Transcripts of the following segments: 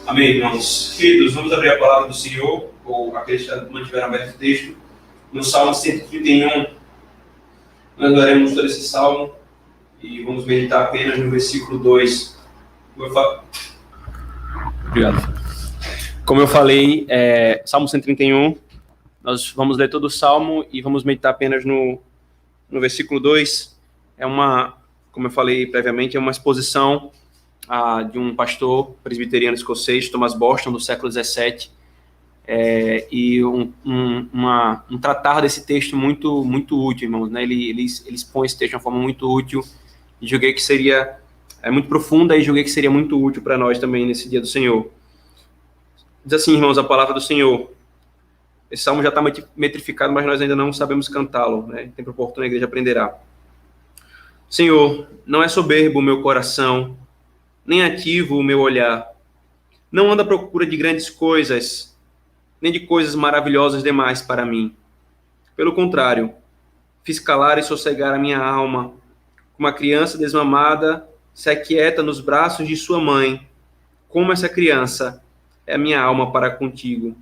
Amém, irmãos. Queridos, vamos abrir a palavra do Senhor, ou aqueles que mantiveram aberto o texto, no Salmo 131. Nós leremos todo esse salmo e vamos meditar apenas no versículo 2. Obrigado. Como eu falei, Salmo 131, nós vamos ler todo o salmo e vamos meditar apenas no versículo 2. Como eu falei previamente, é uma exposição de um pastor presbiteriano escocês, Thomas Boston, do século XVII, e um tratar desse texto muito, muito útil, irmãos, né? Ele expõe esse texto de uma forma muito útil, e julguei que seria muito profunda, e julguei que seria muito útil para nós também nesse dia do Senhor. Diz assim, irmãos, a palavra do Senhor. Esse salmo já está metrificado, mas nós ainda não sabemos cantá-lo, né? Tem oportunidade, a igreja aprenderá. Senhor, não é soberbo o meu coração, nem ativo o meu olhar. Não ando à procura de grandes coisas, nem de coisas maravilhosas demais para mim. Pelo contrário, fiz calar e sossegar a minha alma, como a criança desmamada se aquieta nos braços de sua mãe. Como essa criança é a minha alma para contigo,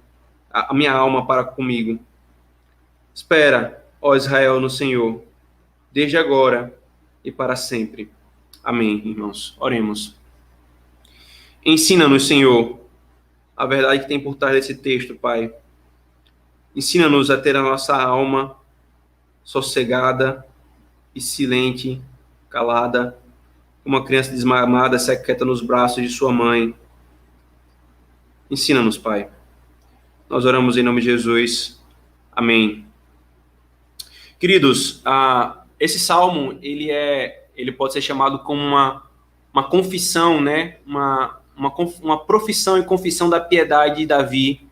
a minha alma para comigo. Espera, ó Israel, no Senhor, desde agora e para sempre. Amém, irmãos. Oremos. Ensina-nos, Senhor, a verdade que tem por trás desse texto, Pai. Ensina-nos a ter a nossa alma sossegada e silente, calada, como uma criança desmamada se aquieta nos braços de sua mãe. Ensina-nos, Pai. Nós oramos em nome de Jesus. Amém. Queridos, esse salmo, ele pode ser chamado como uma confissão, né? Uma profissão e confissão da piedade de Davi,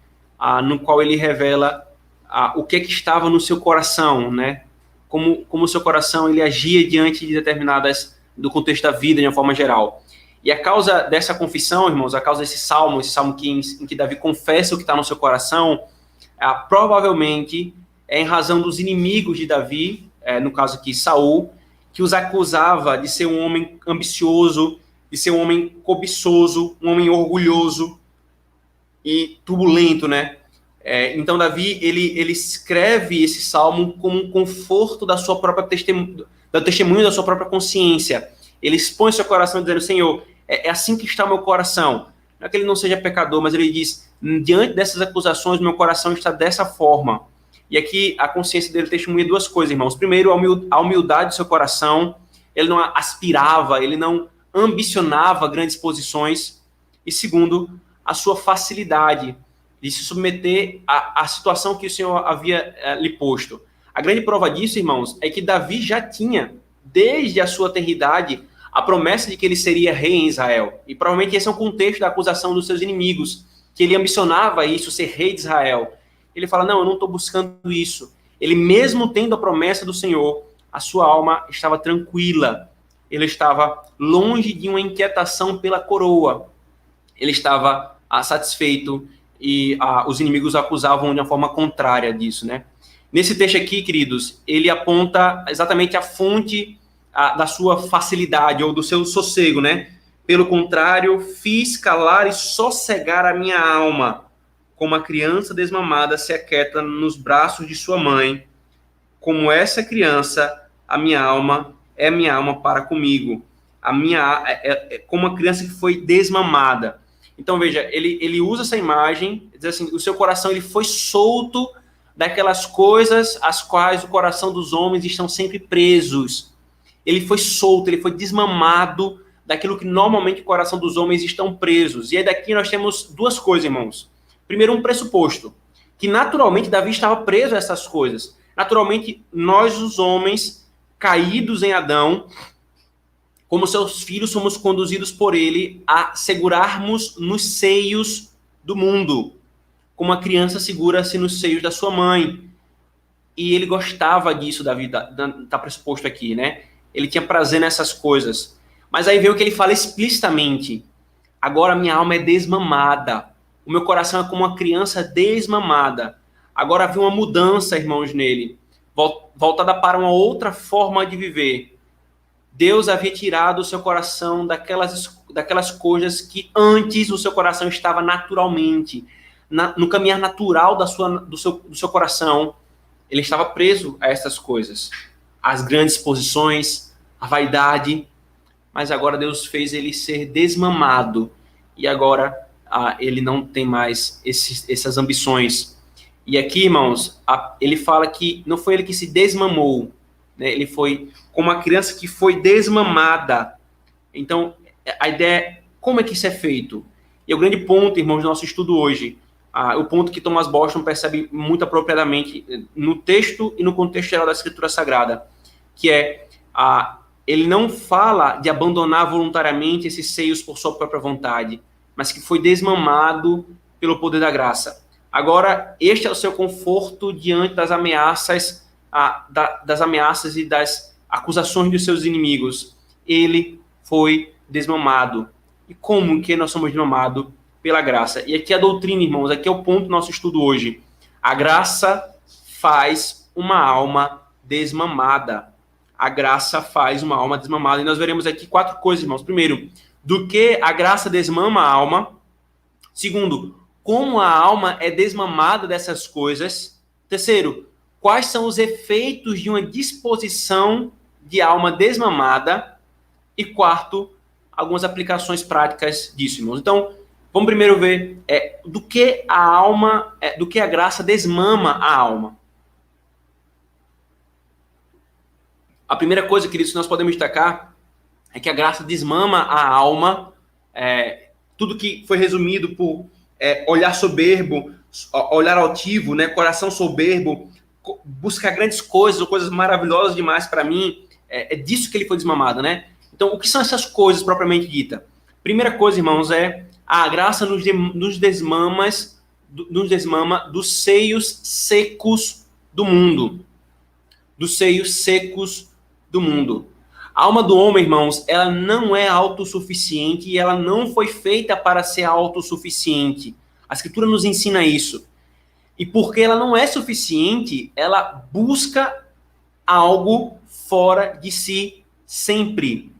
no qual ele revela o que estava no seu coração, né? Como o seu coração ele agia diante de do contexto da vida de uma forma geral. E a causa dessa confissão, irmãos, a causa desse salmo, em que Davi confessa o que está no seu coração, provavelmente é em razão dos inimigos de Davi, no caso aqui Saul, que os acusava de ser um homem ambicioso, de ser um homem cobiçoso, um homem orgulhoso e turbulento, né? Então Davi, ele escreve esse salmo como um conforto da sua própria testemunho da sua própria consciência. Ele expõe seu coração dizendo, Senhor, é assim que está o meu coração. Não é que ele não seja pecador, mas ele diz, diante dessas acusações, meu coração está dessa forma. E aqui a consciência dele testemunha duas coisas, irmãos. Primeiro, a humildade do seu coração. Ele não aspirava, ele não ambicionava grandes posições. E segundo, a sua facilidade de se submeter à situação que o Senhor havia lhe posto. A grande prova disso, irmãos, é que Davi já tinha, desde a sua tenridade, a promessa de que ele seria rei em Israel. E provavelmente esse é um contexto da acusação dos seus inimigos, que ele ambicionava isso, ser rei de Israel. Ele fala, não, eu não estou buscando isso. Ele mesmo tendo a promessa do Senhor, a sua alma estava tranquila. Ele estava longe de uma inquietação pela coroa. Ele estava satisfeito e os inimigos o acusavam de uma forma contrária disso, né? Nesse texto aqui, queridos, ele aponta exatamente a fonte da sua facilidade ou do seu sossego, né? Pelo contrário, fiz calar e sossegar a minha alma, como a criança desmamada se aquieta nos braços de sua mãe. Como essa criança, a minha alma é minha alma para comigo. Como uma criança que foi desmamada. Então, veja, ele usa essa imagem, diz assim, o seu coração ele foi solto daquelas coisas às quais o coração dos homens estão sempre presos. Ele foi solto, ele foi desmamado daquilo que normalmente o coração dos homens estão presos. E aí daqui nós temos duas coisas, irmãos. Primeiro, um pressuposto, que naturalmente Davi estava preso a essas coisas. Naturalmente, nós, os homens, caídos em Adão, como seus filhos, somos conduzidos por ele a segurarmos nos seios do mundo, como a criança segura-se nos seios da sua mãe. E ele gostava disso, Davi, está pressuposto aqui, né? Ele tinha prazer nessas coisas. Mas aí vem o que ele fala explicitamente. Agora minha alma é desmamada. O meu coração é como uma criança desmamada. Agora havia uma mudança, irmãos, nele. Voltada para uma outra forma de viver. Deus havia tirado o seu coração daquelas coisas que antes o seu coração estava naturalmente, no caminhar natural do seu coração. Ele estava preso a essas coisas, as grandes posições, a vaidade, mas agora Deus fez ele ser desmamado, e agora ele não tem mais essas ambições. E aqui, irmãos, ele fala que não foi ele que se desmamou, né? Ele foi como uma criança que foi desmamada. Então, a ideia é como é que isso é feito? E o grande ponto, irmãos, do nosso estudo hoje, o ponto que Thomas Boston percebe muito apropriadamente no texto e no contexto geral da Escritura Sagrada, que é, ele não fala de abandonar voluntariamente esses seios por sua própria vontade, mas que foi desmamado pelo poder da graça. Agora, este é o seu conforto diante das ameaças, das ameaças e das acusações dos seus inimigos. Ele foi desmamado. E como que nós somos desmamados? Pela graça. E aqui a doutrina, irmãos, aqui é o ponto do nosso estudo hoje. A graça faz uma alma desmamada. A graça faz uma alma desmamada. E nós veremos aqui 4 coisas, irmãos. Primeiro, do que a graça desmama a alma. Segundo, como a alma é desmamada dessas coisas. Terceiro, quais são os efeitos de uma disposição de alma desmamada. E quarto, algumas aplicações práticas disso, irmãos. Então, vamos primeiro ver do que a graça desmama a alma. A primeira coisa, queridos, que nós podemos destacar é que a graça desmama a alma, tudo que foi resumido por olhar soberbo, olhar altivo, né, coração soberbo, buscar grandes coisas, ou coisas maravilhosas demais para mim, é disso que ele foi desmamado, né? Então, o que são essas coisas propriamente dita? Primeira coisa, irmãos, a graça nos desmama dos seios secos do mundo. Dos seios secos do mundo. A alma do homem, irmãos, ela não é autossuficiente e ela não foi feita para ser autossuficiente. A Escritura nos ensina isso. E porque ela não é suficiente, ela busca algo fora de si sempre.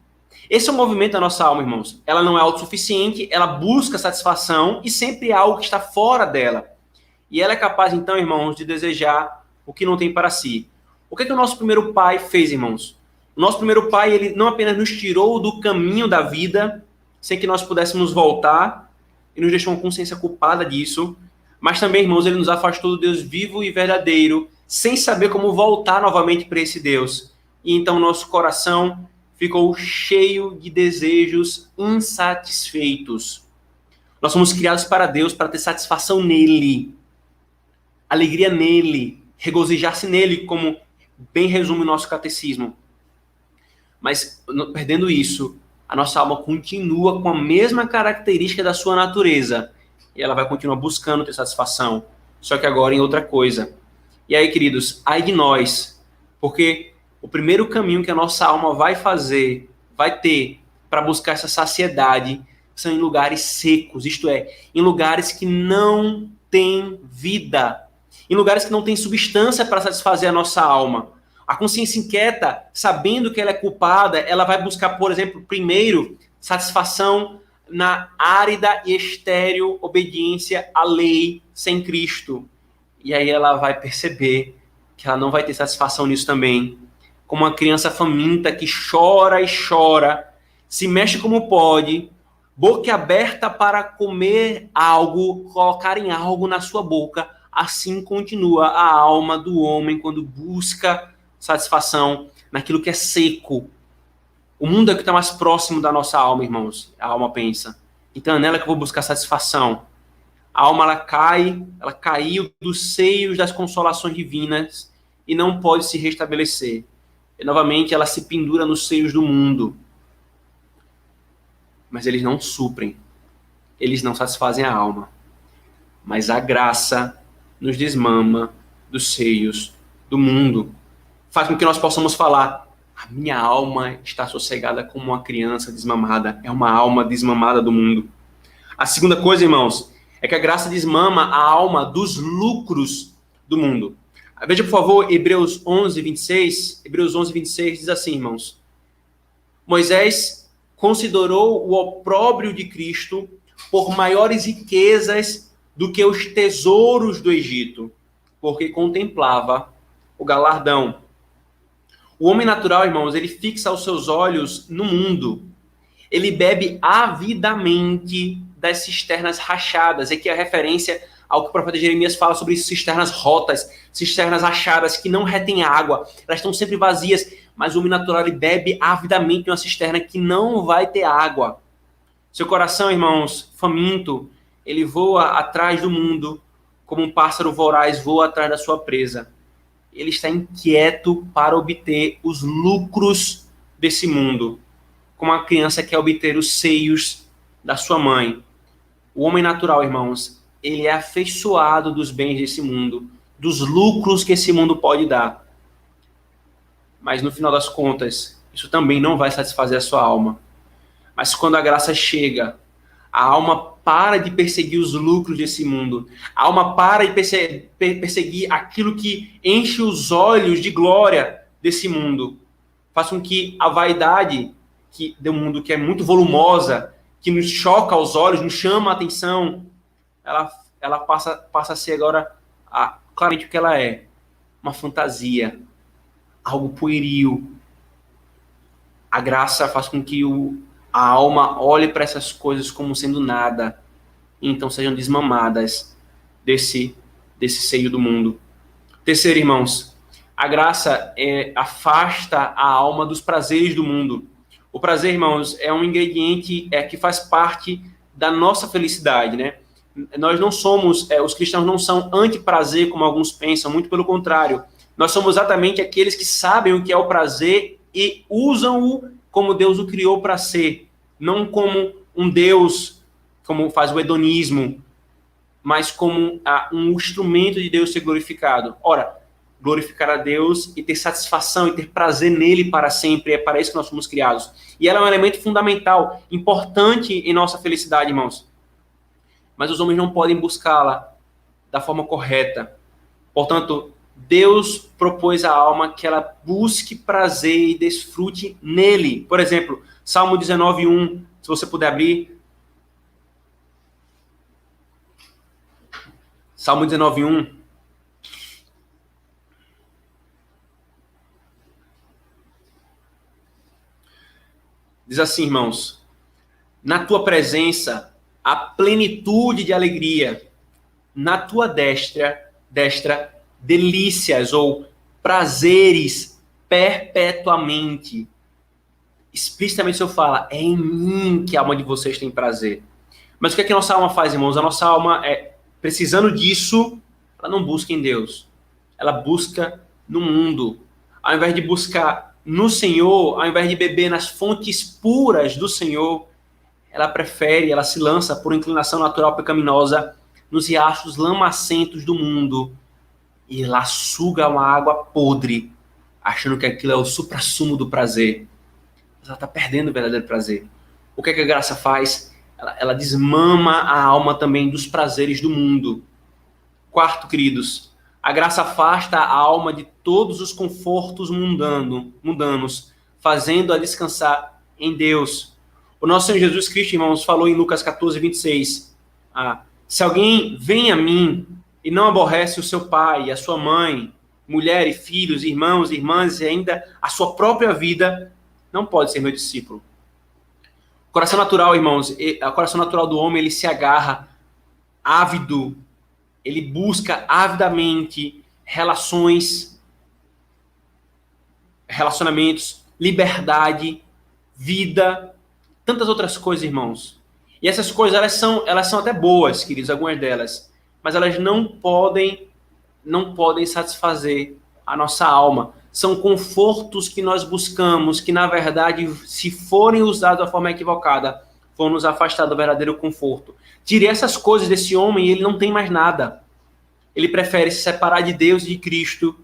Esse é o movimento da nossa alma, irmãos. Ela não é autossuficiente, ela busca satisfação e sempre há algo que está fora dela. E ela é capaz, então, irmãos, de desejar o que não tem para si. O que é que o nosso primeiro pai fez, irmãos? O nosso primeiro pai, ele não apenas nos tirou do caminho da vida, sem que nós pudéssemos voltar, e nos deixou uma consciência culpada disso, mas também, irmãos, ele nos afastou do Deus vivo e verdadeiro, sem saber como voltar novamente para esse Deus. E então nosso coração ficou cheio de desejos insatisfeitos. Nós somos criados para Deus, para ter satisfação nele, alegria nele, regozijar-se nele, como bem resume o nosso catecismo. Mas, perdendo isso, a nossa alma continua com a mesma característica da sua natureza. E ela vai continuar buscando ter satisfação, só que agora em outra coisa. E aí, queridos, ai de nós, porque o primeiro caminho que a nossa alma vai ter para buscar essa saciedade, são em lugares secos, isto é, em lugares que não têm vida, em lugares que não têm substância para satisfazer a nossa alma. A consciência inquieta, sabendo que ela é culpada, ela vai buscar, por exemplo, primeiro, satisfação na árida e estéril obediência à lei sem Cristo. E aí ela vai perceber que ela não vai ter satisfação nisso também. Como uma criança faminta que chora e chora, se mexe como pode, boca aberta para comer algo, colocarem algo na sua boca, assim continua a alma do homem quando busca satisfação naquilo que é seco. O mundo é o que está mais próximo da nossa alma, irmãos. A alma pensa. Então é nela que eu vou buscar satisfação. A alma, ela caiu dos seios das consolações divinas e não pode se restabelecer. E novamente ela se pendura nos seios do mundo. Mas eles não suprem. Eles não satisfazem a alma. Mas a graça nos desmama dos seios do mundo. Faz com que nós possamos falar: a minha alma está sossegada como uma criança desmamada. É uma alma desmamada do mundo. A segunda coisa, irmãos, é que a graça desmama a alma dos lucros do mundo. Veja, por favor, Hebreus 11, 26. Hebreus 11, 26 diz assim, irmãos: Moisés considerou o opróbrio de Cristo por maiores riquezas do que os tesouros do Egito, porque contemplava o galardão. O homem natural, irmãos, ele fixa os seus olhos no mundo. Ele bebe avidamente das cisternas rachadas. Aqui é a referência ao que o profeta Jeremias fala sobre cisternas rotas, cisternas rachadas que não retêm água. Elas estão sempre vazias, mas o homem natural ele bebe avidamente de uma cisterna que não vai ter água. Seu coração, irmãos, faminto, ele voa atrás do mundo, como um pássaro voraz voa atrás da sua presa. Ele está inquieto para obter os lucros desse mundo, como a criança quer obter os seios da sua mãe. O homem natural, irmãos, ele é afeiçoado dos bens desse mundo, dos lucros que esse mundo pode dar. Mas no final das contas, isso também não vai satisfazer a sua alma. Mas quando a graça chega, a alma para de perseguir os lucros desse mundo. A alma para de perseguir aquilo que enche os olhos de glória desse mundo. Faz com que a vaidade do mundo, que é muito volumosa, que nos choca aos olhos, nos chama a atenção, ela passa a ser agora claramente o que ela é. Uma fantasia, algo pueril. A graça faz com que a alma olhe para essas coisas como sendo nada, e então sejam desmamadas desse seio do mundo. Terceiro, irmãos, a graça afasta a alma dos prazeres do mundo. O prazer, irmãos, é um ingrediente que faz parte da nossa felicidade, né? Nós não somos, os cristãos não são anti-prazer, como alguns pensam, muito pelo contrário. Nós somos exatamente aqueles que sabem o que é o prazer e usam-o como Deus o criou para ser, não como um Deus, como faz o hedonismo, mas como um instrumento de Deus ser glorificado. Ora, glorificar a Deus e ter satisfação e ter prazer nele para sempre, é para isso que nós fomos criados. E ela é um elemento fundamental, importante em nossa felicidade, irmãos. Mas os homens não podem buscá-la da forma correta. Portanto, Deus propôs à alma que ela busque prazer e desfrute nele. Por exemplo, Salmo 19:1, se você puder abrir. Salmo 19:1. Diz assim, irmãos: na tua presença há plenitude de alegria, na tua destra delícias ou prazeres perpetuamente. Explicitamente o Senhor fala, é em mim que a alma de vocês tem prazer. Mas o que é que a nossa alma faz, irmãos? A nossa alma, precisando disso, ela não busca em Deus. Ela busca no mundo. Ao invés de buscar no Senhor, ao invés de beber nas fontes puras do Senhor, ela se lança por inclinação natural pecaminosa nos riachos lamacentos do mundo e lá suga uma água podre, achando que aquilo é o suprassumo do prazer. Mas ela está perdendo o verdadeiro prazer. O que é que a graça faz? Ela desmama a alma também dos prazeres do mundo. Quarto, queridos, a graça afasta a alma de todos os confortos mundanos, fazendo-a descansar em Deus. O nosso Senhor Jesus Cristo, irmãos, falou em Lucas 14:26. Se alguém vem a mim e não aborrece o seu pai, a sua mãe, mulher e filhos, irmãos, irmãs e ainda a sua própria vida, não pode ser meu discípulo. O coração natural, irmãos, o coração natural do homem, ele se agarra ávido, ele busca avidamente relacionamentos, liberdade, vida, tantas outras coisas, irmãos. E essas coisas, elas são até boas, queridos, algumas delas, mas elas não podem satisfazer a nossa alma. São confortos que nós buscamos, que na verdade, se forem usados da forma equivocada, vão nos afastar do verdadeiro conforto. Tire essas coisas desse homem e ele não tem mais nada. Ele prefere se separar de Deus e de Cristo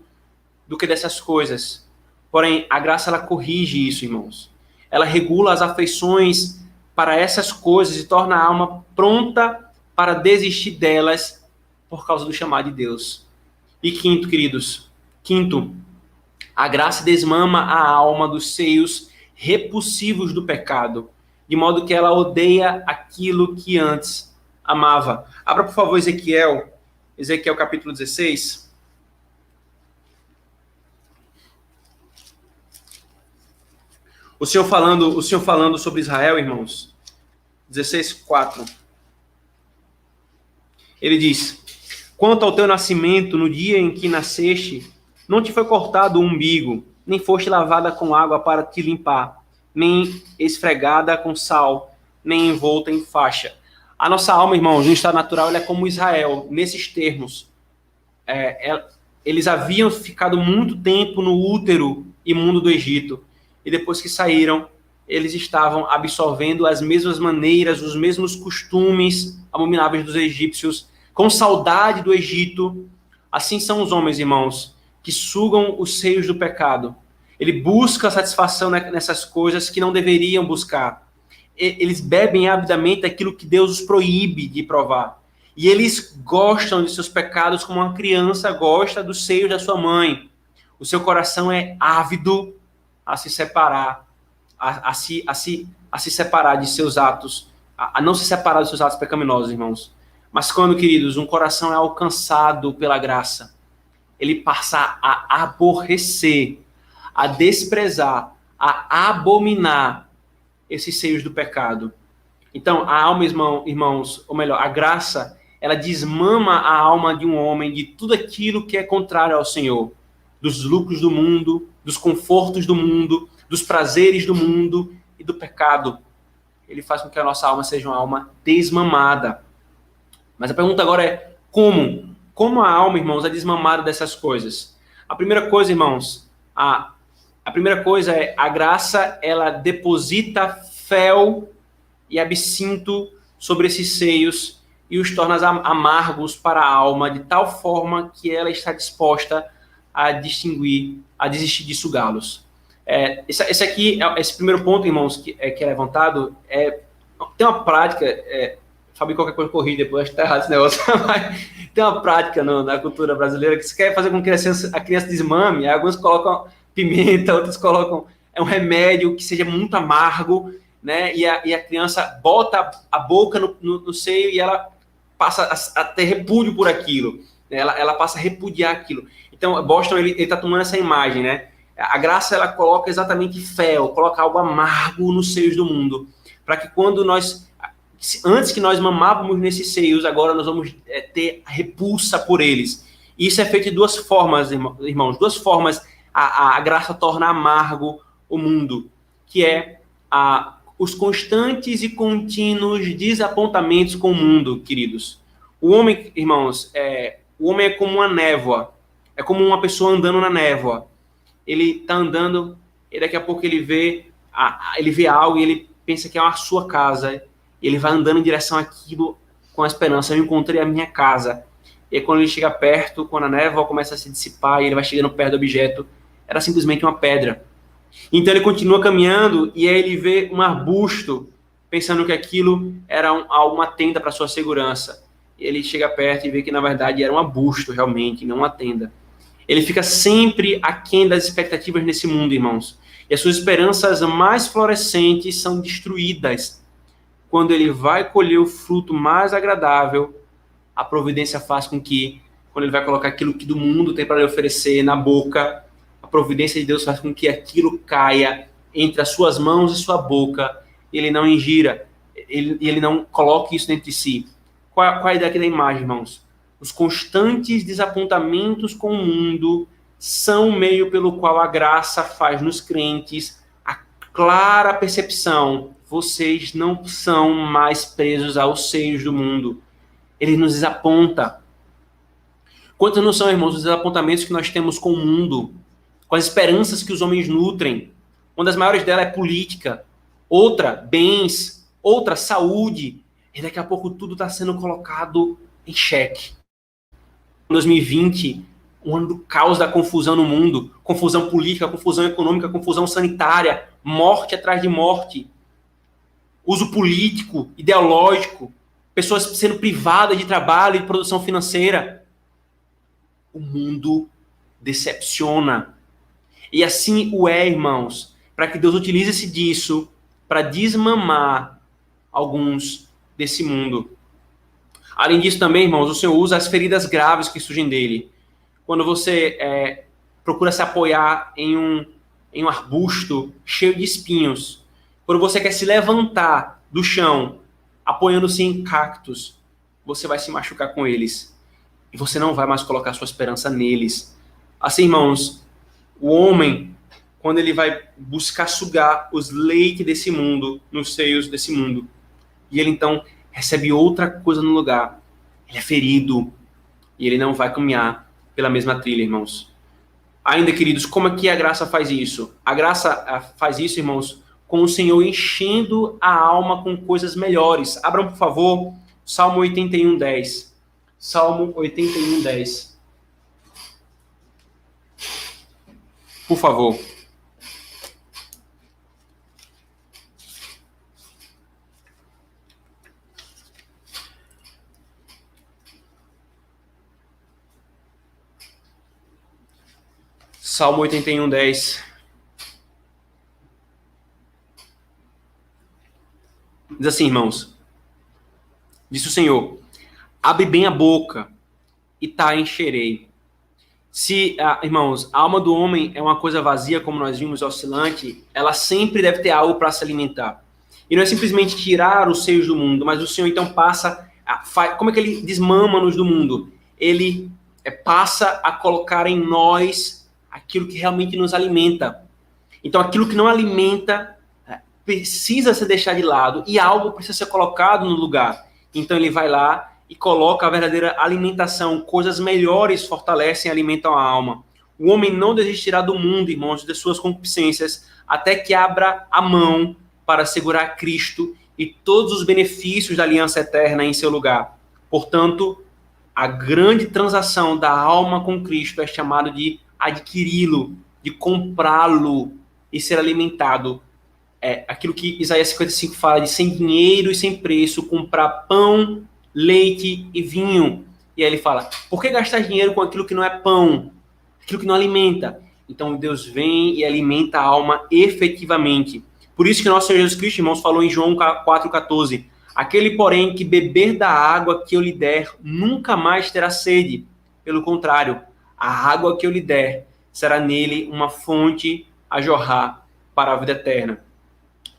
do que dessas coisas. Porém, a graça, ela corrige isso, irmãos. Ela regula as afeições para essas coisas e torna a alma pronta para desistir delas por causa do chamado de Deus. E quinto, queridos, a graça desmama a alma dos seios repulsivos do pecado, de modo que ela odeia aquilo que antes amava. Abra, por favor, Ezequiel capítulo 16. O Senhor falando sobre Israel, irmãos. 16:4. Ele diz: quanto ao teu nascimento, no dia em que nasceste, não te foi cortado o umbigo, nem foste lavada com água para te limpar, nem esfregada com sal, nem envolta em faixa. A nossa alma, irmãos, no estado natural, ela é como Israel, nesses termos. Eles haviam ficado muito tempo no útero imundo do Egito, e depois que saíram, eles estavam absorvendo as mesmas maneiras, os mesmos costumes abomináveis dos egípcios, com saudade do Egito. Assim são os homens, irmãos, que sugam os seios do pecado. Ele busca satisfação nessas coisas que não deveriam buscar. Eles bebem avidamente aquilo que Deus os proíbe de provar. E eles gostam de seus pecados como uma criança gosta dos seios da sua mãe. O seu coração é ávido a se separar, a se separar de seus atos, a não se separar dos seus atos pecaminosos, irmãos. Mas quando, queridos, um coração é alcançado pela graça, ele passa a aborrecer, a desprezar, a abominar esses seios do pecado. Então, a alma, irmãos, ou melhor, a graça, ela desmama a alma de um homem de tudo aquilo que é contrário ao Senhor, dos lucros do mundo, dos confortos do mundo, dos prazeres do mundo e do pecado. Ele faz com que a nossa alma seja uma alma desmamada. Mas a pergunta agora é como? Como a alma, irmãos, é desmamada dessas coisas? A primeira coisa, irmãos, a primeira coisa é a graça, ela deposita fel e absinto sobre esses seios e os torna amargos para a alma, de tal forma que ela está disposta a desistir de sugá-los. Esse primeiro ponto, irmãos, que é levantado, tem uma prática, Fabio, qualquer coisa corri depois, acho que está errado esse negócio, mas tem uma prática na cultura brasileira que se quer fazer com que a criança desmame, alguns colocam pimenta, outros colocam um remédio que seja muito amargo, né? E a criança bota a boca no seio e ela passa a ter repúdio por aquilo, né? Ela passa a repudiar aquilo. Então, Boston, ele está tomando essa imagem, né? A graça, ela coloca exatamente fel, coloca algo amargo nos seios do mundo, para que quando antes que nós mamávamos nesses seios, agora nós vamos ter repulsa por eles. E isso é feito de duas formas, irmãos, duas formas a graça torna amargo o mundo, que é os constantes e contínuos desapontamentos com o mundo, queridos. O homem, irmãos, o homem é como uma névoa, é como uma pessoa andando na névoa. Ele está andando e daqui a pouco ele vê algo e ele pensa que é a sua casa. Ele vai andando em direção àquilo com a esperança. Eu encontrei a minha casa. E aí, quando ele chega perto, quando a névoa começa a se dissipar e ele vai chegando perto do objeto, era simplesmente uma pedra. Então ele continua caminhando e aí ele vê um arbusto, pensando que aquilo era uma tenda para sua segurança. E ele chega perto e vê que na verdade era um arbusto realmente, não uma tenda. Ele fica sempre aquém das expectativas nesse mundo, irmãos. E as suas esperanças mais florescentes são destruídas. Quando ele vai colher o fruto mais agradável, a providência faz com que, quando ele vai colocar aquilo que do mundo tem para lhe oferecer na boca, a providência de Deus faz com que aquilo caia entre as suas mãos e sua boca, e ele não ingira, ele não coloque isso dentro de si. Qual a ideia aqui da imagem, irmãos? Os constantes desapontamentos com o mundo são o meio pelo qual a graça faz nos crentes a clara percepção: vocês não são mais presos aos seios do mundo. Ele nos desaponta. Quantos não são, irmãos, os desapontamentos que nós temos com o mundo, com as esperanças que os homens nutrem? Uma das maiores delas é política, outra, bens, outra, saúde. E daqui a pouco tudo está sendo colocado em xeque. 2020, um ano do caos, da confusão no mundo, confusão política, confusão econômica, confusão sanitária, morte atrás de morte, uso político, ideológico, pessoas sendo privadas de trabalho e de produção financeira. O mundo decepciona. E assim o é, irmãos, para que Deus utilize-se disso para desmamar alguns desse mundo. Além disso também, irmãos, o Senhor usa as feridas graves que surgem dele. Quando você procura se apoiar em um arbusto cheio de espinhos, quando você quer se levantar do chão, apoiando-se em cactos, você vai se machucar com eles. E você não vai mais colocar sua esperança neles. Assim, irmãos, o homem, quando ele vai buscar sugar os leites desse mundo, nos seios desse mundo, e ele então recebe outra coisa no lugar, ele é ferido, e ele não vai caminhar pela mesma trilha, irmãos. Ainda, queridos, como é que a graça faz isso? A graça faz isso, irmãos, com o Senhor enchendo a alma com coisas melhores. Abram, por favor, Salmo 81:10. Salmo 81:10. Por favor. Salmo 81:10. Diz assim, irmãos. Disse o Senhor: abre bem a boca e tá encherei. Se, irmãos, a alma do homem é uma coisa vazia, como nós vimos, oscilante, ela sempre deve ter algo para se alimentar. E não é simplesmente tirar os seios do mundo, mas o Senhor então passa, como é que ele desmama-nos do mundo? Ele passa a colocar em nós aquilo que realmente nos alimenta. Então, aquilo que não alimenta precisa ser deixado de lado e algo precisa ser colocado no lugar. Então, ele vai lá e coloca a verdadeira alimentação. Coisas melhores fortalecem e alimentam a alma. O homem não desistirá do mundo, irmãos, de suas concupiscências, até que abra a mão para segurar Cristo e todos os benefícios da aliança eterna em seu lugar. Portanto, a grande transação da alma com Cristo é chamado de adquiri-lo, de comprá-lo e ser alimentado. É aquilo que Isaías 55 fala de sem dinheiro e sem preço, comprar pão, leite e vinho. E aí ele fala, por que gastar dinheiro com aquilo que não é pão? Aquilo que não alimenta? Então Deus vem e alimenta a alma efetivamente. Por isso que nosso Senhor Jesus Cristo, irmãos, falou em João 4,14, aquele, porém, que beber da água que eu lhe der, nunca mais terá sede. Pelo contrário, a água que eu lhe der será nele uma fonte a jorrar para a vida eterna.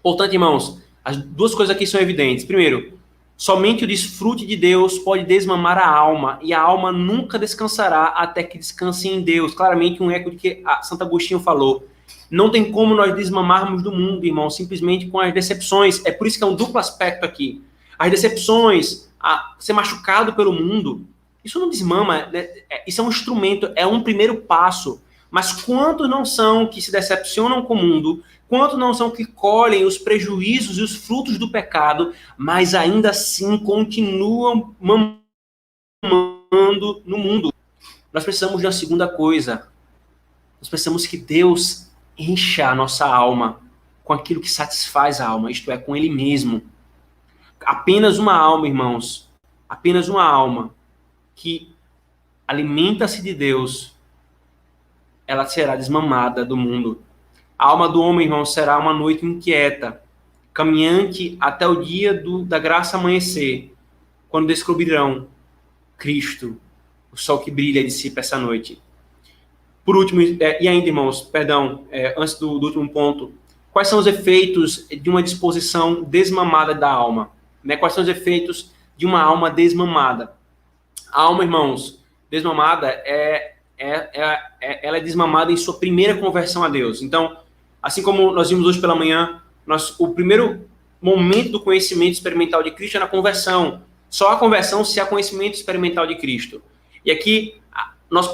Portanto, irmãos, as duas coisas aqui são evidentes. Primeiro, somente o desfrute de Deus pode desmamar a alma, e a alma nunca descansará até que descanse em Deus. Claramente um eco de que Santo Agostinho falou. Não tem como nós desmamarmos do mundo, irmão, simplesmente com as decepções. É por isso que é um duplo aspecto aqui. As decepções, ser machucado pelo mundo, isso não desmama, né? Isso é um instrumento, é um primeiro passo. Mas quantos não são que se decepcionam com o mundo, quantos não são que colhem os prejuízos e os frutos do pecado, mas ainda assim continuam mamando no mundo? Nós precisamos de uma segunda coisa. Nós precisamos que Deus encha a nossa alma com aquilo que satisfaz a alma, isto é, com Ele mesmo. Apenas uma alma, irmãos, apenas uma alma que alimenta-se de Deus, ela será desmamada do mundo. A alma do homem, irmão, será uma noite inquieta, caminhante até o dia da graça amanhecer, quando descobrirão Cristo, o sol que brilha dissipa essa noite. Por último, e ainda, irmãos, perdão, antes do último ponto, quais são os efeitos de uma disposição desmamada da alma? Né? Quais são os efeitos de uma alma desmamada? A alma, irmãos, desmamada ela é desmamada em sua primeira conversão a Deus. Então, assim como nós vimos hoje pela manhã, o primeiro momento do conhecimento experimental de Cristo é na conversão. Só a conversão se há conhecimento experimental de Cristo. E aqui, nosso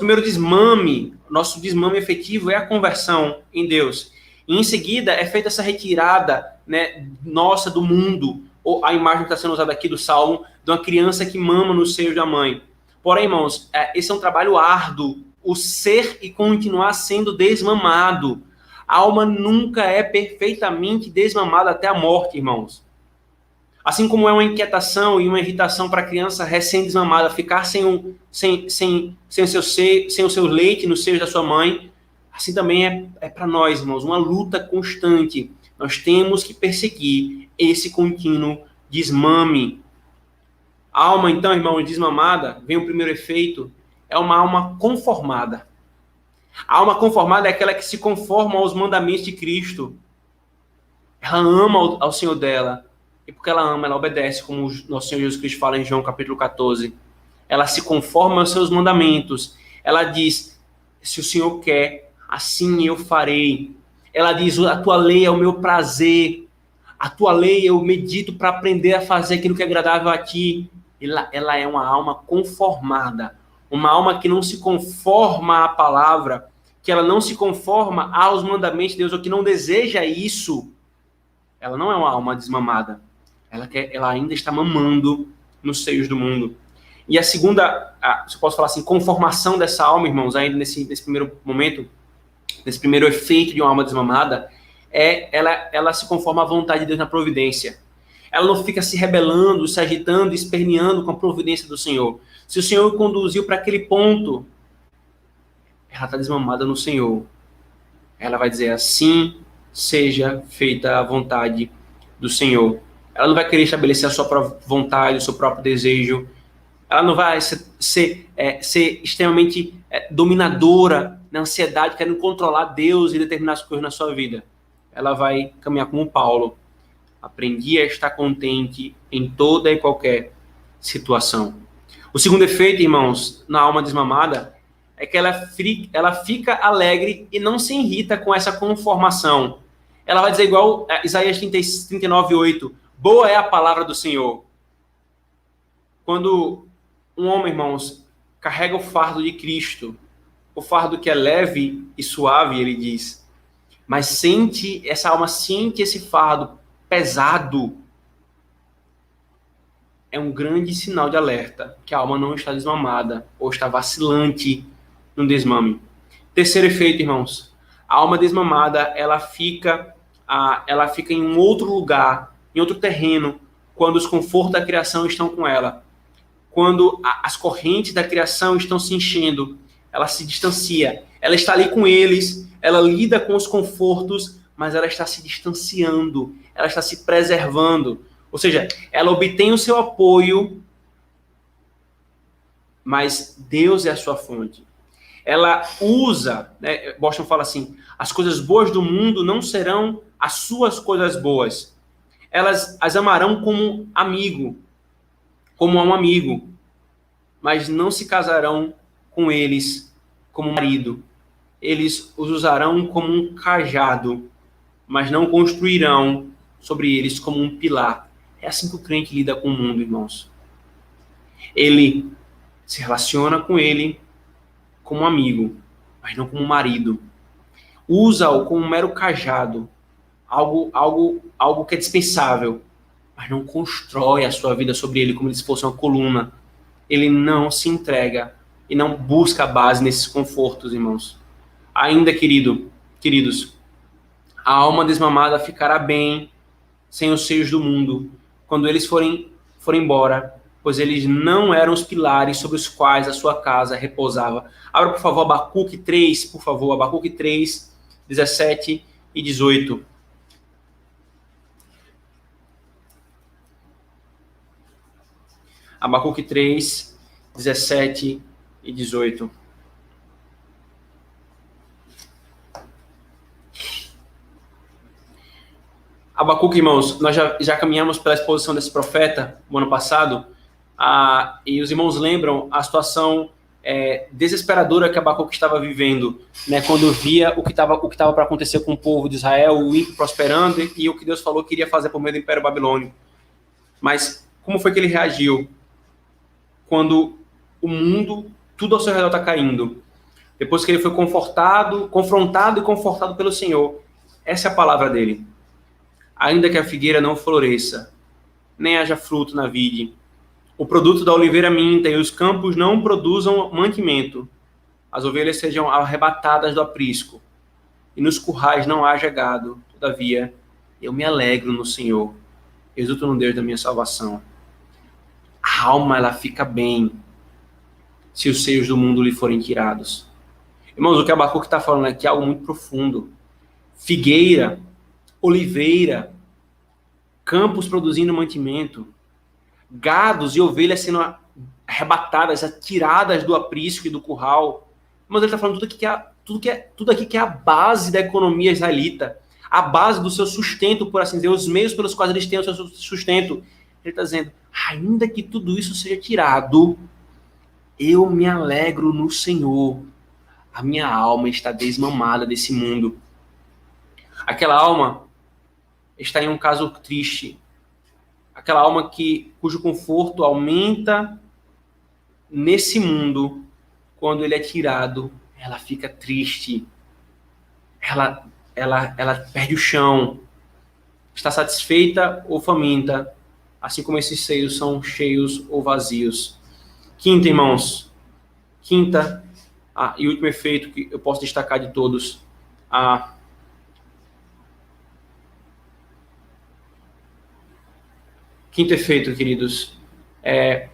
desmame efetivo é a conversão em Deus. E em seguida é feita essa retirada, né, nossa do mundo, ou a imagem que está sendo usada aqui do Salmo, de uma criança que mama no seio da mãe. Porém, irmãos, esse é um trabalho árduo, o ser e continuar sendo desmamado. A alma nunca é perfeitamente desmamada até a morte, irmãos. Assim como é uma inquietação e uma irritação para a criança recém-desmamada ficar sem o seu leite no seio da sua mãe, Assim também é para nós, irmãos, uma luta constante. Nós temos que perseguir esse contínuo desmame. A alma, então, irmão, desmamada, vem o primeiro efeito, é uma alma conformada. A alma conformada é aquela que se conforma aos mandamentos de Cristo. Ela ama ao Senhor dela. E porque ela ama, ela obedece, como o nosso Senhor Jesus Cristo fala em João capítulo 14. Ela se conforma aos seus mandamentos. Ela diz, se o Senhor quer, assim eu farei. Ela diz, a tua lei é o meu prazer. A tua lei eu medito para aprender a fazer aquilo que é agradável a ti. Ela é uma alma conformada. Uma alma que não se conforma à palavra, que ela não se conforma aos mandamentos de Deus, ou que não deseja isso. Ela não é uma alma desmamada. Ela ainda está mamando nos seios do mundo. E a segunda, se eu posso falar assim, conformação dessa alma, irmãos, ainda nesse primeiro momento, nesse primeiro efeito de uma alma desmamada, ela se conforma à vontade de Deus na providência. Ela não fica se rebelando, se agitando, esperneando com a providência do Senhor. Se o Senhor o conduziu para aquele ponto, ela está desmamada no Senhor. Ela vai dizer, assim seja feita a vontade do Senhor. Ela não vai querer estabelecer a sua própria vontade, o seu próprio desejo. Ela não vai ser extremamente dominadora na ansiedade, querendo controlar Deus e determinadas coisas na sua vida. Ela vai caminhar como Paulo. Aprendi a estar contente em toda e qualquer situação. O segundo efeito, irmãos, na alma desmamada, é que ela fica alegre e não se irrita com essa conformação. Ela vai dizer igual Isaías 39:8, boa é a palavra do Senhor. Quando um homem, irmãos, carrega o fardo de Cristo, o fardo que é leve e suave, ele diz, mas essa alma sente esse fardo pesado, é um grande sinal de alerta que a alma não está desmamada ou está vacilante no desmame. Terceiro efeito, irmãos, a alma desmamada, ela fica em um outro lugar, em outro terreno, quando os confortos da criação estão com ela. Quando as correntes da criação estão se enchendo, ela se distancia. Ela está ali com eles, ela lida com os confortos, mas ela está se distanciando, ela está se preservando. Ou seja, ela obtém o seu apoio, mas Deus é a sua fonte. Ela usa, né, Boston fala assim, as coisas boas do mundo não serão as suas coisas boas. Elas as amarão como amigo, como a um amigo, mas não se casarão com eles como marido. Eles os usarão como um cajado, mas não construirão sobre eles como um pilar. É assim que o crente lida com o mundo, irmãos. Ele se relaciona com ele como um amigo, mas não como um marido. Usa-o como um mero cajado, algo que é dispensável, mas não constrói a sua vida sobre ele como se fosse uma coluna. Ele não se entrega e não busca a base nesses confortos, irmãos. Ainda, queridos, a alma desmamada ficará bem sem os seios do mundo, quando eles forem embora, pois eles não eram os pilares sobre os quais a sua casa repousava. Abra, por favor, Abacuque 3, por favor, Abacuque 3, 17 e 18. Abacuque 3, 17 e 18. Abacuque, irmãos, nós já caminhamos pela exposição desse profeta no ano passado, e os irmãos lembram a situação desesperadora que Abacuque estava vivendo, né, quando via o que estava para acontecer com o povo de Israel, o ímpio prosperando, e o que Deus falou que iria fazer por meio do Império Babilônico. Mas como foi que ele reagiu quando o mundo, tudo ao seu redor está caindo? Depois que ele foi confrontado e confortado pelo Senhor. Essa é a palavra dele. Ainda que a figueira não floresça, nem haja fruto na vide, o produto da oliveira minta e os campos não produzam mantimento, as ovelhas sejam arrebatadas do aprisco, e nos currais não haja gado, todavia eu me alegro no Senhor, exulto no Deus da minha salvação. A alma, ela fica bem se os seios do mundo lhe forem tirados. Irmãos, o que Abacuque está falando aqui é algo muito profundo. Figueira, oliveira, campos produzindo mantimento, gados e ovelhas sendo arrebatadas, atiradas do aprisco e do curral. Mas ele está falando tudo aqui que é a base da economia israelita, a base do seu sustento, por assim dizer, os meios pelos quais eles têm o seu sustento. Ele está dizendo, ainda que tudo isso seja tirado, eu me alegro no Senhor. A minha alma está desmamada desse mundo. Aquela alma está em um caso triste. Aquela alma cujo conforto aumenta nesse mundo, quando ele é tirado, ela fica triste. Ela perde o chão. Está satisfeita ou faminta, assim como esses seios são cheios ou vazios. Quinta, irmãos. Quinta e último efeito que eu posso destacar de todos. Quinto efeito, queridos,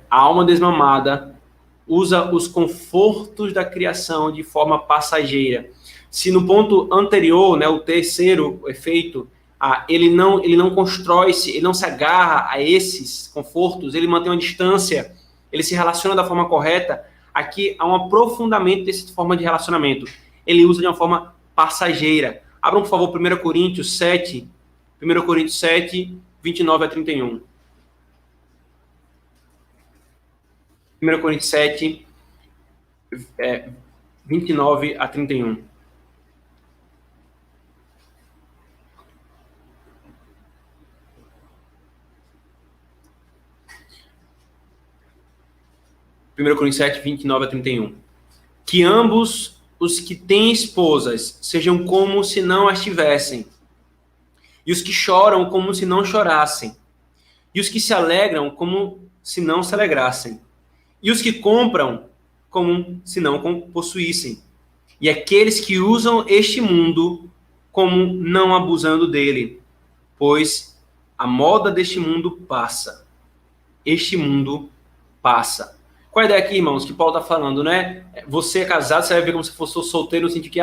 a alma desmamada usa os confortos da criação de forma passageira. Se no ponto anterior, né, o terceiro efeito, ele não constrói-se, ele não se agarra a esses confortos, ele mantém uma distância, ele se relaciona da forma correta. Aqui há um aprofundamento dessa forma de relacionamento. Ele usa de uma forma passageira. Abram, por favor, 1 Coríntios 7, 29 a 31. 1 Coríntios 7, 29 a 31. Primeiro Coríntios 7, 29 a 31. Que ambos os que têm esposas sejam como se não as tivessem, e os que choram como se não chorassem, e os que se alegram como se não se alegrassem, e os que compram como se não possuíssem, e aqueles que usam este mundo como não abusando dele, pois a moda deste mundo passa. Este mundo passa. Qual a ideia aqui, irmãos, que Paulo está falando, né? Você é casado, você vai ver como se fosse solteiro, no sentido que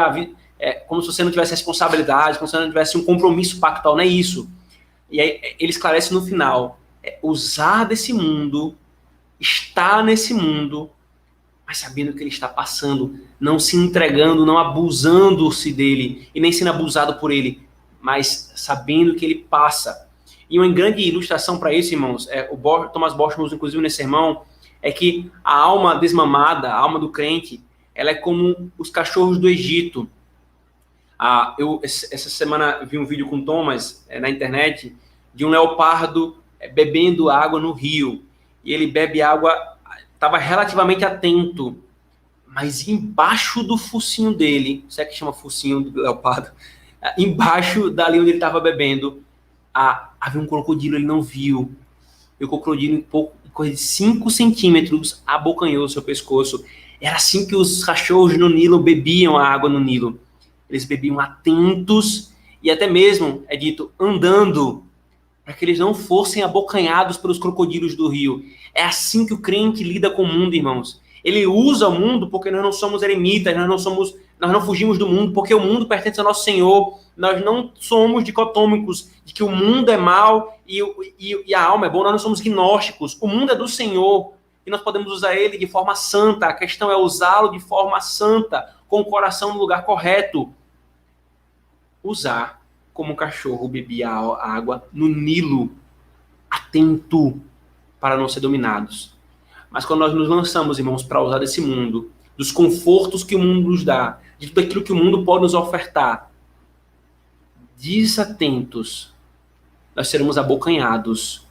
como se você não tivesse responsabilidade, como se você não tivesse um compromisso pactual, não é isso. E aí ele esclarece no final, usar desse mundo, estar nesse mundo, mas sabendo que ele está passando, não se entregando, não abusando-se dele, e nem sendo abusado por ele, mas sabendo que ele passa. E uma grande ilustração para isso, irmãos, o Thomas Bosch usa, inclusive, nesse sermão, é que a alma desmamada, a alma do crente, ela é como os cachorros do Egito. Eu, essa semana, vi um vídeo com o Thomas na internet, de um leopardo bebendo água no rio. E ele bebe água, estava relativamente atento, mas embaixo do focinho dele, se é que chama focinho do leopardo, embaixo dali onde ele estava bebendo, havia um crocodilo, ele não viu. E o crocodilo, coisa de 5 centímetros, abocanhou o seu pescoço. Era assim que os cachorros no Nilo bebiam a água no Nilo. Eles bebiam atentos e até mesmo, é dito, andando, para que eles não fossem abocanhados pelos crocodilos do rio. É assim que o crente lida com o mundo, irmãos. Ele usa o mundo porque nós não somos eremitas, nós não fugimos do mundo, porque o mundo pertence ao nosso Senhor. Nós não somos dicotômicos de que o mundo é mau e a alma é boa. Nós não somos gnósticos. O mundo é do Senhor e nós podemos usar ele de forma santa. A questão é usá-lo de forma santa, com o coração no lugar correto. Usar como um cachorro bebia a água no Nilo, atento para não ser dominados. Mas quando nós nos lançamos, irmãos, para usar desse mundo, dos confortos que o mundo nos dá, de tudo aquilo que o mundo pode nos ofertar, desatentos, nós seremos abocanhados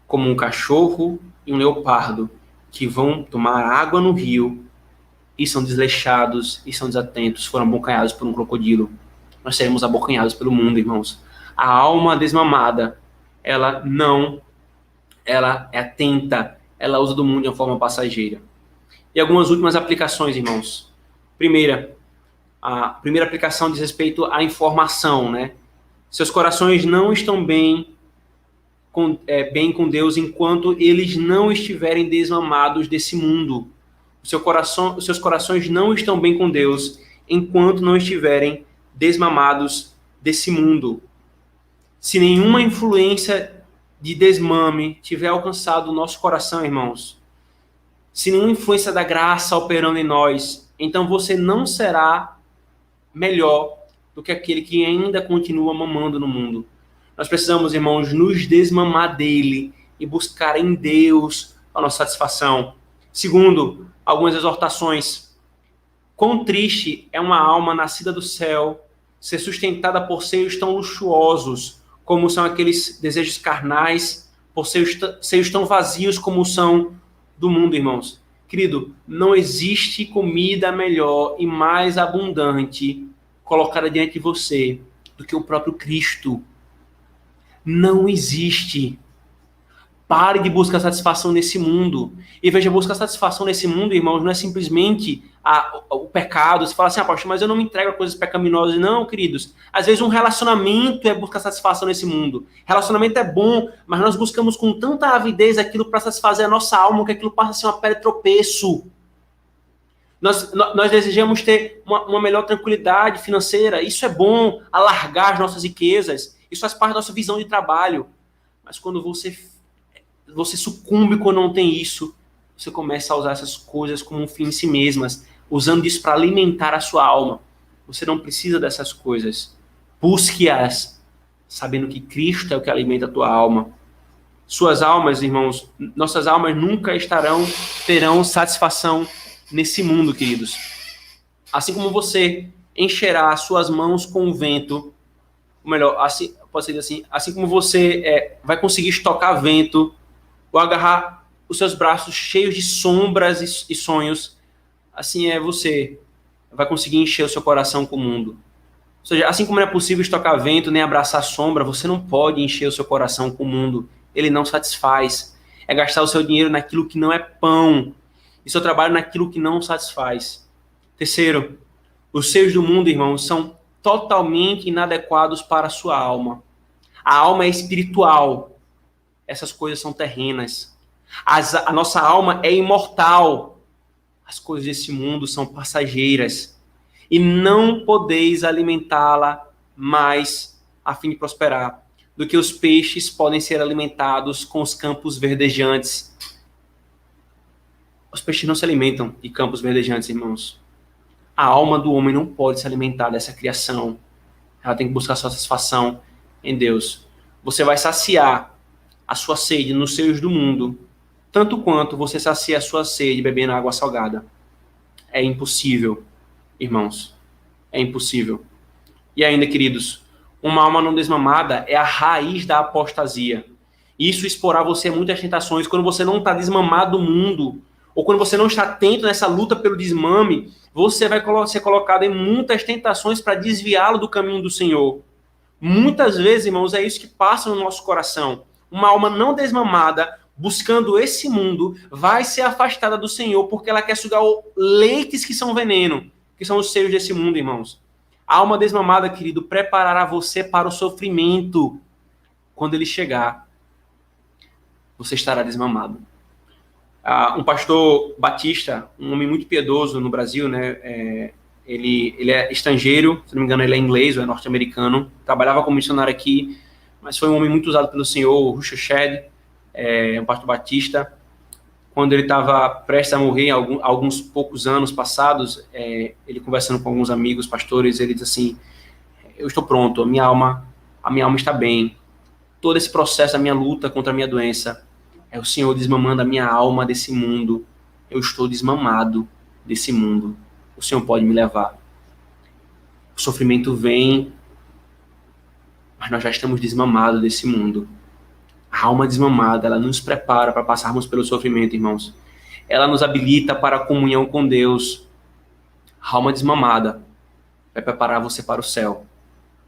como um cachorro e um leopardo que vão tomar água no rio e são desleixados e são desatentos, foram abocanhados por um crocodilo. Nós seremos abocanhados pelo mundo, irmãos. A alma desmamada, ela é atenta, ela usa do mundo de uma forma passageira. E algumas últimas aplicações, irmãos. A primeira aplicação diz respeito à informação, né? Seus corações não estão bem com Deus enquanto eles não estiverem desmamados desse mundo. Os seus corações não estão bem com Deus enquanto não estiverem desmamados desse mundo. Se nenhuma influência de desmame tiver alcançado o nosso coração, irmãos, se nenhuma influência da graça operando em nós, então você não será melhor do que aquele que ainda continua mamando no mundo. Nós precisamos, irmãos, nos desmamar dele e buscar em Deus a nossa satisfação. Segundo, algumas exortações. Quão triste é uma alma nascida do céu ser sustentada por seios tão luxuosos como são aqueles desejos carnais, por seios tão vazios como são do mundo, irmãos. Querido, não existe comida melhor e mais abundante colocada diante de você do que o próprio Cristo. Não existe. Pare de buscar satisfação nesse mundo. E veja, buscar satisfação nesse mundo, irmãos, não é simplesmente o pecado. Você fala assim, pastor, mas eu não me entrego a coisas pecaminosas. Não, queridos. Às vezes um relacionamento é buscar satisfação nesse mundo. Relacionamento é bom, mas nós buscamos com tanta avidez aquilo para satisfazer a nossa alma, que aquilo passa a ser uma pedra de tropeço. Nós desejamos ter uma melhor tranquilidade financeira. Isso é bom, alargar as nossas riquezas. Isso faz parte da nossa visão de trabalho. Mas quando você sucumbe quando não tem isso, você começa a usar essas coisas como um fim em si mesmas, usando isso para alimentar a sua alma. Você não precisa dessas coisas. Busque-as, sabendo que Cristo é o que alimenta a tua alma. Suas almas, irmãos, nossas almas nunca terão satisfação nesse mundo, queridos. Assim como você encherá as suas mãos com o vento, ou melhor, assim, pode ser assim como você vai conseguir estocar vento, ou agarrar os seus braços cheios de sombras e sonhos, assim você vai conseguir encher o seu coração com o mundo. Ou seja, assim como não é possível estocar vento nem abraçar sombra, você não pode encher o seu coração com o mundo. Ele não satisfaz. É gastar o seu dinheiro naquilo que não é pão, e seu trabalho naquilo que não satisfaz. Terceiro, os seios do mundo, irmãos, são totalmente inadequados para a sua alma. A alma é espiritual. Essas coisas são terrenas. A nossa alma é imortal. As coisas desse mundo são passageiras. E não podeis alimentá-la mais a fim de prosperar, do que os peixes podem ser alimentados com os campos verdejantes. Os peixes não se alimentam de campos verdejantes, irmãos. A alma do homem não pode se alimentar dessa criação. Ela tem que buscar sua satisfação em Deus. Você vai saciar a sua sede nos seios do mundo, tanto quanto você sacia a sua sede bebendo água salgada. É impossível, irmãos. É impossível. E ainda, queridos, uma alma não desmamada é a raiz da apostasia. Isso exporá você a muitas tentações. Quando você não está desmamado do mundo, ou quando você não está atento nessa luta pelo desmame, você vai ser colocado em muitas tentações para desviá-lo do caminho do Senhor. Muitas vezes, irmãos, é isso que passa no nosso coração. Uma alma não desmamada, buscando esse mundo, vai ser afastada do Senhor, porque ela quer sugar leites que são veneno, que são os seios desse mundo, irmãos. A alma desmamada, querido, preparará você para o sofrimento. Quando ele chegar, você estará desmamado. Um pastor batista, um homem muito piedoso no Brasil, né? Ele é estrangeiro, se não me engano ele é inglês ou é norte-americano, trabalhava como missionário aqui, mas foi um homem muito usado pelo Senhor, o Russell Shedd, um pastor batista. Quando ele estava prestes a morrer, alguns poucos anos passados, ele conversando com alguns amigos pastores, ele diz assim: eu estou pronto, a minha alma está bem, todo esse processo da minha luta contra a minha doença, é o Senhor desmamando a minha alma desse mundo. Eu estou desmamado desse mundo. O Senhor pode me levar. O sofrimento vem, mas nós já estamos desmamados desse mundo. A alma desmamada, ela nos prepara para passarmos pelo sofrimento, irmãos. Ela nos habilita para a comunhão com Deus. A alma desmamada vai preparar você para o céu.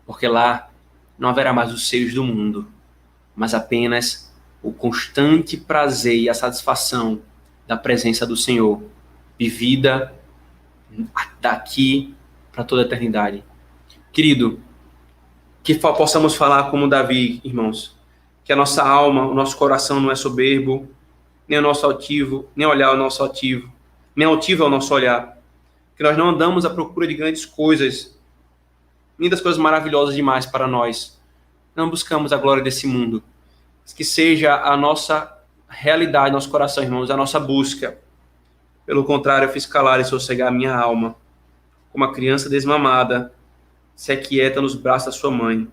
Porque lá não haverá mais os seios do mundo, mas apenas o constante prazer e a satisfação da presença do Senhor, vivida daqui para toda a eternidade. Querido, que possamos falar como Davi, irmãos, que a nossa alma, o nosso coração não é soberbo, nem o nosso altivo, nem olhar o nosso altivo, nem altivo é o nosso olhar, que nós não andamos à procura de grandes coisas, nem das coisas maravilhosas demais para nós. Não buscamos a glória desse mundo. Que seja a nossa realidade, nosso coração, irmãos, a nossa busca. Pelo contrário, eu fiz calar e sossegar a minha alma, como a criança desmamada se aquieta nos braços da sua mãe.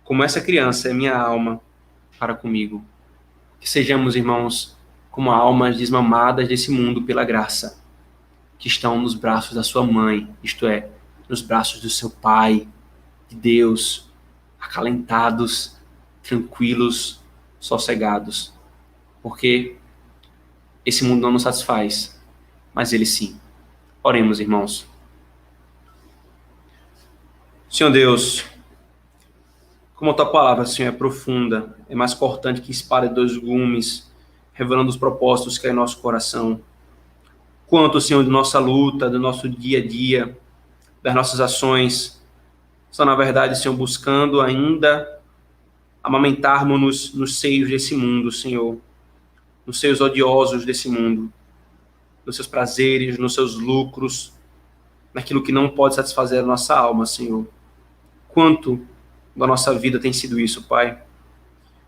Como essa criança é minha alma para comigo. Que sejamos, irmãos, como almas desmamadas desse mundo pela graça, que estão nos braços da sua mãe, isto é, nos braços do seu Pai, de Deus, acalentados, tranquilos, sossegados. Porque esse mundo não nos satisfaz, mas ele sim. Oremos, irmãos. Senhor Deus, como a tua palavra, Senhor, é profunda, é mais cortante que espada de dois gumes, revelando os propósitos que há em nosso coração. Quanto, Senhor, de nossa luta, do nosso dia a dia, das nossas ações, são, na verdade, Senhor, buscando ainda amamentarmos-nos nos seios desse mundo, Senhor, nos seios odiosos desse mundo, nos seus prazeres, nos seus lucros, naquilo que não pode satisfazer a nossa alma, Senhor. Quanto da nossa vida tem sido isso, Pai.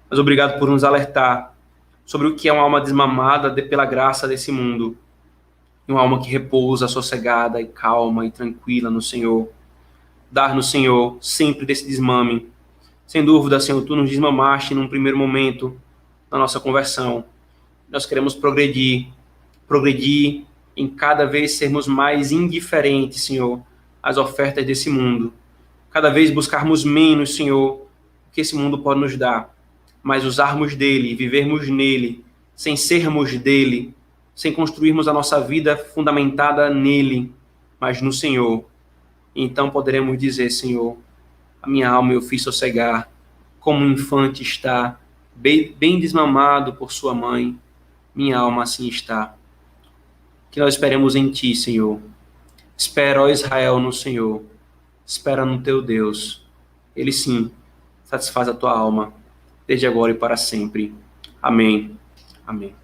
Mas obrigado por nos alertar sobre o que é uma alma desmamada pela graça desse mundo. Uma alma que repousa, sossegada e calma e tranquila no Senhor. Dar-nos, Senhor, sempre desse desmame. Sem dúvida, Senhor, Tu nos desmamaste num primeiro momento na nossa conversão. Nós queremos progredir em cada vez sermos mais indiferentes, Senhor, às ofertas desse mundo. Cada vez buscarmos menos, Senhor, o que esse mundo pode nos dar, mas usarmos dele, vivermos nele, sem sermos dele, sem construirmos a nossa vida fundamentada nele, mas no Senhor. Então poderemos dizer, Senhor, a minha alma eu fiz sossegar, como um infante está, bem desmamado por sua mãe, minha alma assim está. Que nós esperemos em Ti, Senhor. Espera, ó Israel, no Senhor. Espera no Teu Deus. Ele sim satisfaz a tua alma, desde agora e para sempre. Amém. Amém.